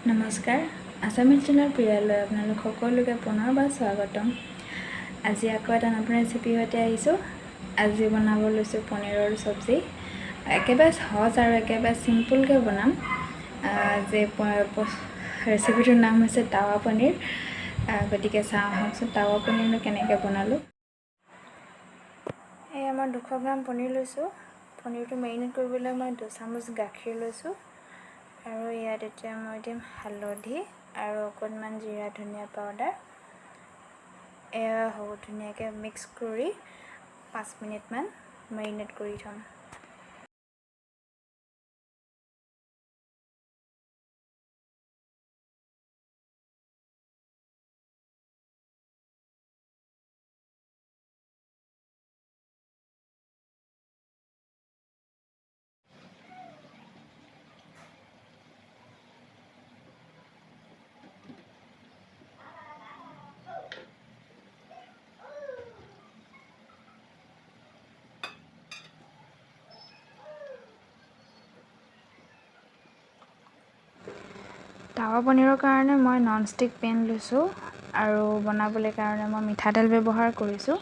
নমস্কাৰ Assamese channel প্ৰিয়ালৈ আপোনালোক সকলোকে পুনৰবাৰ স্বাগতম। আজি আকৌ এটা নতুন ৰেচিপি সৈতে আহিছোঁ। আজি বনাব লৈছোঁ পনীৰৰ চব্জি। একেবাৰে সহজ আৰু একেবাৰে চিম্পুলকৈ বনাম। যে ৰেচিপিটোৰ নাম হৈছে টাৱা পনীৰ। গতিকে চাওঁ আহকচোন টাৱা পনীৰনো কেনেকৈ বনালোঁ। এই মই 200 গ্ৰাম পনীৰ লৈছোঁ। পনীৰটো মেৰিনেট কৰিবলৈ মই 2 চামুচ গাখীৰ লৈছোঁ। আৰু ইয়াত এতিয়া মই দিম হালধি আৰু অকণমান জিৰা ধনিয়া পাউডাৰ। এয়া ধুনীয়াকৈ মিক্স কৰি 5 মিনিটমান মেৰিনেট কৰি থ'ম। টাৱা পনীৰৰ কাৰণে মই ননষ্টিক পেন লৈছোঁ আৰু বনাবলৈ কাৰণে মই মিঠাতেল ব্যৱহাৰ কৰিছোঁ।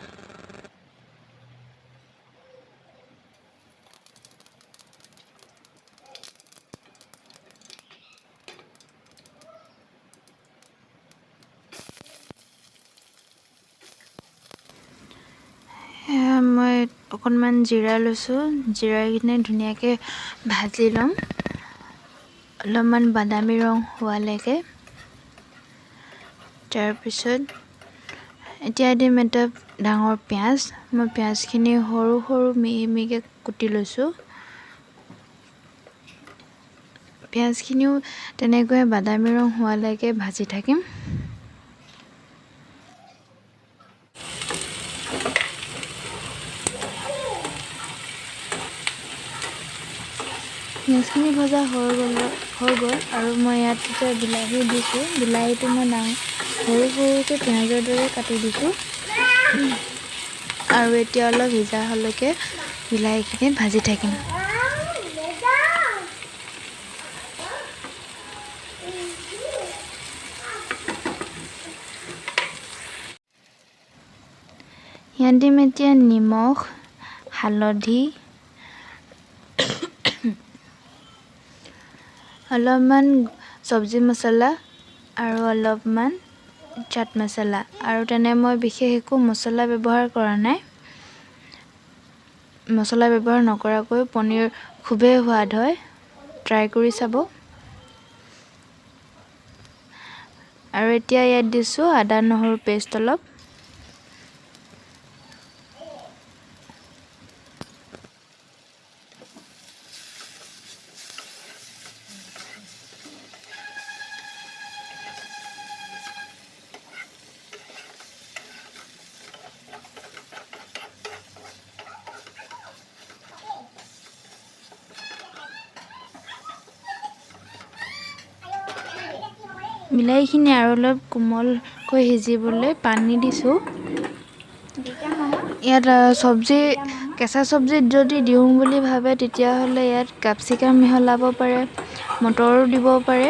মই অকণমান জিৰা লৈছোঁ। জিৰাখিনি ধুনীয়াকৈ ভাজি ল'ম অলপমান বাদামী ৰং হোৱালৈকে। তাৰপিছত এতিয়া দিম এটা ডাঙৰ পিঁয়াজ। মই পিঁয়াজখিনি সৰু সৰু মিহি মিহিকৈ কুটি লৈছোঁ। পিঁয়াজখিনিও তেনেকৈ বাদামী ৰং হোৱালৈকে ভাজি থাকিম। পিঁয়াজখিনি ভজা হৈ গ'ল আৰু মই ইয়াত এতিয়া বিলাহী দিছোঁ। বিলাহীটো মই সৰু সৰুকৈ পিঁয়াজৰ দৰে কাটি দিছোঁ। আৰু এতিয়া অলপ সিজা হ'লৈকে বিলাহীখিনি ভাজি থাকিম। ইয়াত দিম এতিয়া নিমখ, হালধি, অলপমান চব্জি মছলা আৰু অলপমান চাট মছলা। আৰু মই বিশেষ একো মছলা ব্যৱহাৰ কৰা নাই। মছলা ব্যৱহাৰ নকৰাকৈ পনীৰ খুবেই সোৱাদ হয়, ট্ৰাই কৰি চাব। আৰু এতিয়া ইয়াত দিছোঁ আদা নহৰু পেষ্ট অলপ। বিলাহীখিনি আৰু অলপ কোমলকৈ সিজিবলৈ পানী দিছোঁ। ইয়াত কেঁচা চব্জিত যদি দিওঁ বুলি ভাবে তেতিয়াহ'লে ইয়াত কেপচিকাম মিহলাব পাৰে, মটৰো দিব পাৰে।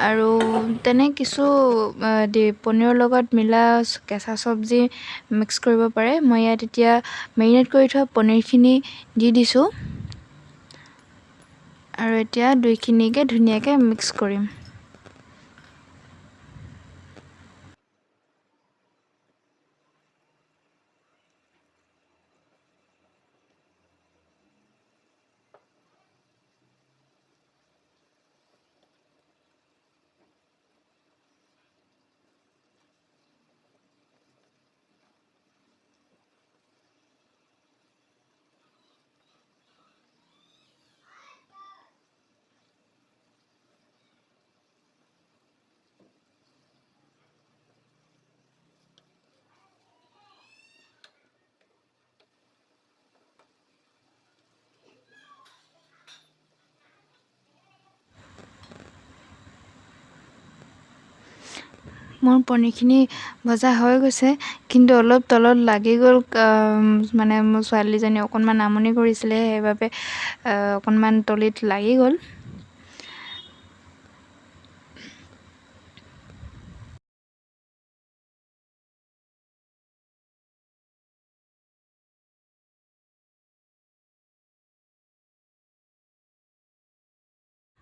আৰু কিছু পনীৰৰ লগত মিলা কেঁচা চব্জি মিক্স কৰিব পাৰে। মই ইয়াত এতিয়া মেৰিনেট কৰি থোৱা পনীৰখিনি দি দিছোঁ। আৰু এতিয়া দুইখিনিকে ধুনীয়াকৈ মিক্স কৰিম। মোৰ পনীৰখিনি ভজা হৈ গৈছে, কিন্তু অলপ তলত লাগি গ'ল। মোৰ ছোৱালীজনী অকণমান আমনি কৰিছিলে, সেইবাবে অকণমান তলিত লাগি গ'ল।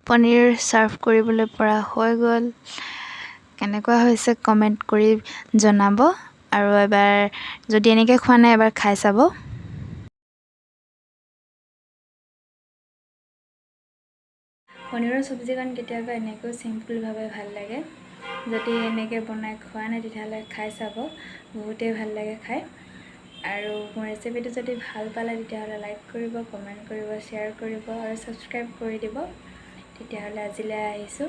পনীৰ ছাৰ্ভ কৰিবলৈ পৰা হৈ গ'ল। কেনেকুৱা হৈছে কমেণ্ট কৰি জনাব, আৰু এবাৰ যদি এনেকৈ খোৱা নাই এবাৰ খাই চাব। পনীৰৰ চব্জিকণ কেতিয়াবা এনেকৈ চিম্পুলভাৱে ভাল লাগে। যদি এনেকৈ বনাই খোৱা নাই তেতিয়াহ'লে খাই চাব, বহুতেই ভাল লাগে খাই। আৰু মোৰ ৰেচিপিটো যদি ভাল পালে তেতিয়াহ'লে লাইক কৰিব, কমেণ্ট কৰিব, শ্বেয়াৰ কৰিব আৰু ছাবস্ক্ৰাইব কৰি দিব। তেতিয়াহ'লে আজিলৈ আহিছোঁ।